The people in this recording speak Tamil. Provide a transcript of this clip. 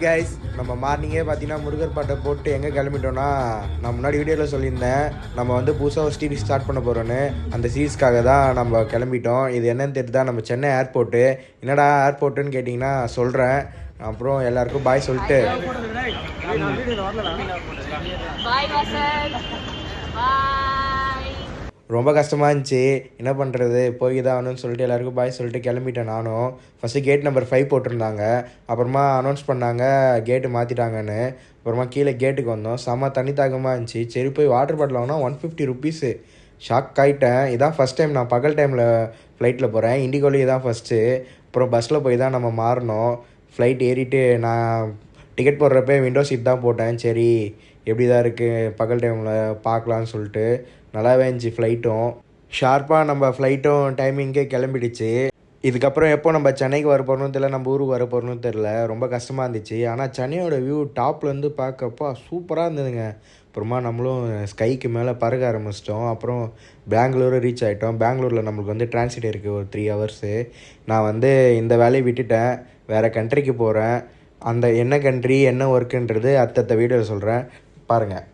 கைஸ் நம்ம மார்னிங்கே பார்த்தீங்கன்னா முருகர் பாட்டை போட்டு எங்கே கிளம்பிட்டோன்னா நான் முன்னாடி வீடியோவில் சொல்லியிருந்தேன் நம்ம வந்து புதுசாக ஒரு சீரிஸ் ஸ்டார்ட் பண்ண போகிறோன்னு. அந்த சீரீஸ்க்காக தான் நம்ம கிளம்பிட்டோம். இது என்னன்னு தெரியுதா, நம்ம சென்னை ஏர்போர்ட்டு. என்னடா ஏர்போர்ட்டுன்னு கேட்டிங்கன்னா சொல்கிறேன். அப்புறம் எல்லாருக்கும் பாய் சொல்லிட்டு ரொம்ப கஷ்டமாக இருந்துச்சு. என்ன பண்ணுறது, போய் தான் ஆகணும்னு சொல்லிட்டு எல்லாருக்கும் பாய் சொல்லிட்டு கிளம்பிட்டேன் நானும். ஃபஸ்ட்டு கேட் நம்பர் 5 போட்டிருந்தாங்க. அப்புறமா அனௌன்ஸ் பண்ணாங்க கேட்டு மாற்றிட்டாங்கன்னு. அப்புறமா கீழே கேட்டுக்கு வந்தோம். செம்ம தண்ணி தாகமாக இருந்துச்சு. சரி போய் வாட்டர் பாட்டில் வாங்கினா 150 ருபீஸு. ஷாக் ஆகிட்டேன். இதான் ஃபஸ்ட் டைம் நான் பகல் டைமில் ஃப்ளைட்டில் போகிறேன். இண்டிகோலி தான் ஃபஸ்ட்டு. அப்புறம் பஸ்ஸில் போய் தான் நம்ம மாறணும். ஃப்ளைட் ஏறிட்டு நான் டிக்கெட் போடுறப்ப விண்டோ சீட் தான் போட்டேன். சரி எப்படி தான் இருக்குது பகல் டைமில் பார்க்கலான்னு சொல்லிட்டு. நல்லாவே இருந்துச்சு. ஃப்ளைட்டும் ஷார்ப்பாக நம்ம ஃப்ளைட்டும் டைமிங்கே கிளம்பிடுச்சு. இதுக்கப்புறம் எப்போ நம்ம சென்னைக்கு வர போகிறோன்னு தெரில, நம்ம ஊருக்கு வர போகிறோன்னு தெரில. ரொம்ப கஷ்டமாக இருந்துச்சு. ஆனால் சென்னையோட வியூ டாப்லேருந்து பார்க்கப்போ சூப்பராக இருந்ததுங்க. அப்புறமா நம்மளும் ஸ்கைக்கு மேலே பறக்க ஆரம்பிச்சிட்டோம். அப்புறம் பெங்களூரு ரீச் ஆகிட்டோம். பெங்களூரில் நம்மளுக்கு வந்து டிரான்சிட் இருக்குது ஒரு 3 ஹவர்ஸு. நான் வந்து இந்த வேலையை விட்டுட்டேன், வேறு கண்ட்ரிக்கு போகிறேன். அந்த என்ன கண்ட்ரி என்ன ஒர்க்குன்றது அடுத்தடுத்த வீடியோவில் சொல்கிறேன், பாருங்கள்.